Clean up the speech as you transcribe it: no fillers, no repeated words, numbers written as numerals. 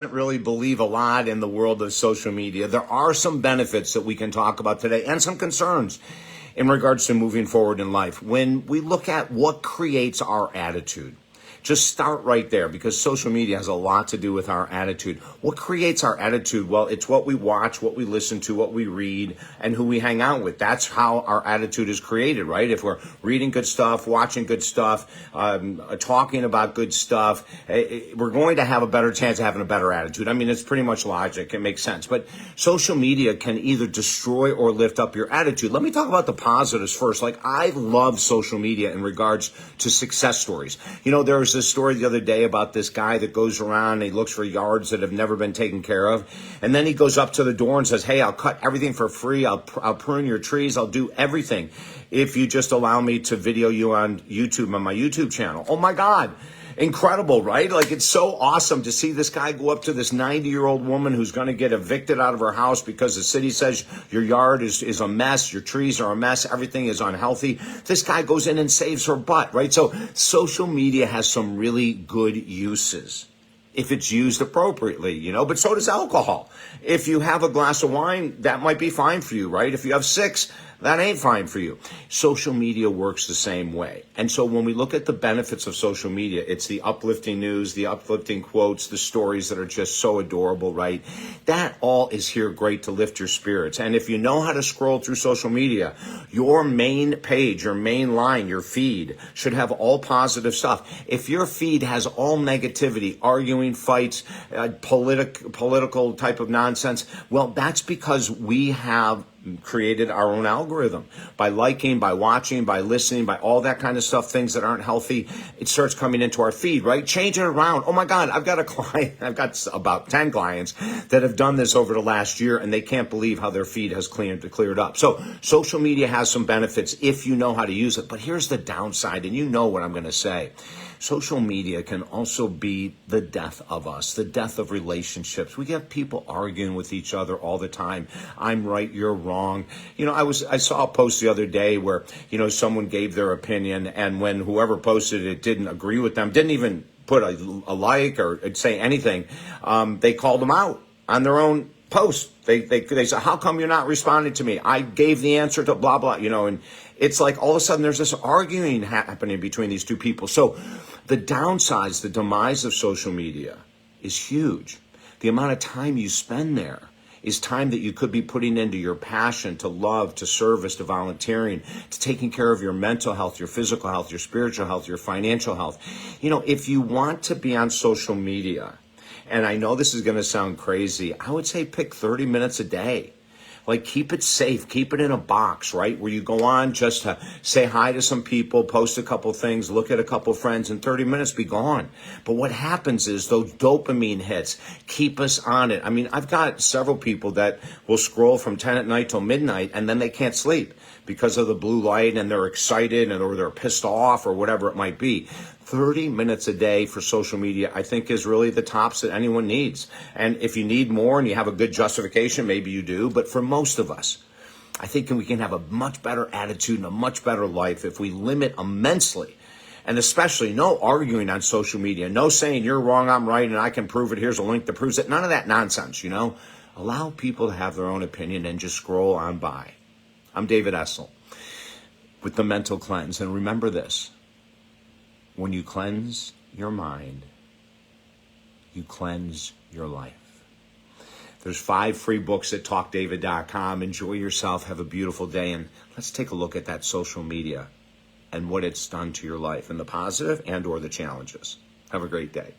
Really believe a lot in the world of social media. There are some benefits that we can talk about today and some concerns in regards to moving forward in life. When we look at what creates our attitude, just start right there because social media has a lot to do with our attitude. What creates our attitude? Well, it's what we watch, what we listen to, what we read, and who we hang out with. That's how our attitude is created, right? If we're reading good stuff, watching good stuff, talking about good stuff, we're going to have a better chance of having a better attitude. I mean, it's pretty much logic. It makes sense. But social media can either destroy or lift up your attitude. Let me talk about the positives first. Like, I love social media in regards to success stories. You know, there's this story the other day about this guy that goes around and he looks for yards that have never been taken care of. And then he goes up to the door and says, hey, I'll cut everything for free. I'll prune your trees. I'll do everything if you just allow me to video you on YouTube, on my YouTube channel. Oh my God. Incredible, right? Like, it's so awesome to see this guy go up to this 90-year-old woman who's going to get evicted out of her house because the city says your yard is a mess, your trees are a mess, everything is unhealthy. This guy goes in and saves her butt, right? So social media has some really good uses if it's used appropriately, you know, but so does alcohol. If you have a glass of wine, that might be fine for you, right? If you have 6, that ain't fine for you. Social media works the same way. And so when we look at the benefits of social media, it's the uplifting news, the uplifting quotes, the stories that are just so adorable, right? That all is here great to lift your spirits. And if you know how to scroll through social media, your main page, your main line, your feed should have all positive stuff. If your feed has all negativity, arguing, fights, political type of nonsense, well, that's because we have created our own algorithm. By liking, by watching, by listening, by all that kind of stuff, things that aren't healthy, it starts coming into our feed, right? Change it around. Oh my God, I've got a client, I've got about 10 clients that have done this over the last year, and they can't believe how their feed has cleared up. So social media has some benefits if you know how to use it. But here's the downside, and you know what I'm going to say. Social media can also be the death of us, the death of relationships. We get people arguing with each other all the time. I'm right, you're wrong. You know, I saw a post the other day where, you know, someone gave their opinion, and when whoever posted it didn't agree with them, didn't even put a like or say anything, they called them out on their own post. They said, how come you're not responding to me? I gave the answer to blah, blah, you know, and it's like all of a sudden there's this arguing happening between these two people. So the downsides, the demise of social media is huge. The amount of time you spend there is time that you could be putting into your passion, to love, to service, to volunteering, to taking care of your mental health, your physical health, your spiritual health, your financial health. You know, if you want to be on social media, and I know this is going to sound crazy, I would say pick 30 minutes a day. Like, keep it safe, keep it in a box, right? Where you go on just to say hi to some people, post a couple things, look at a couple friends, and 30 minutes be gone. But what happens is those dopamine hits keep us on it. I mean, I've got several people that will scroll from 10 at night till midnight, and then they can't sleep because of the blue light, and they're excited, or they're pissed off, or whatever it might be. 30 minutes a day for social media, I think, is really the tops that anyone needs. And if you need more and you have a good justification, maybe you do. But for most of us, I think we can have a much better attitude and a much better life if we limit immensely. And especially no arguing on social media, no saying you're wrong, I'm right, and I can prove it. Here's a link that proves it. None of that nonsense, you know. Allow people to have their own opinion and just scroll on by. I'm David Essel with the Mental Cleanse. And remember this. When you cleanse your mind, you cleanse your life. There's 5 free books at talkdavid.com. Enjoy yourself. Have a beautiful day. And let's take a look at that social media and what it's done to your life, and the positive and or the challenges. Have a great day.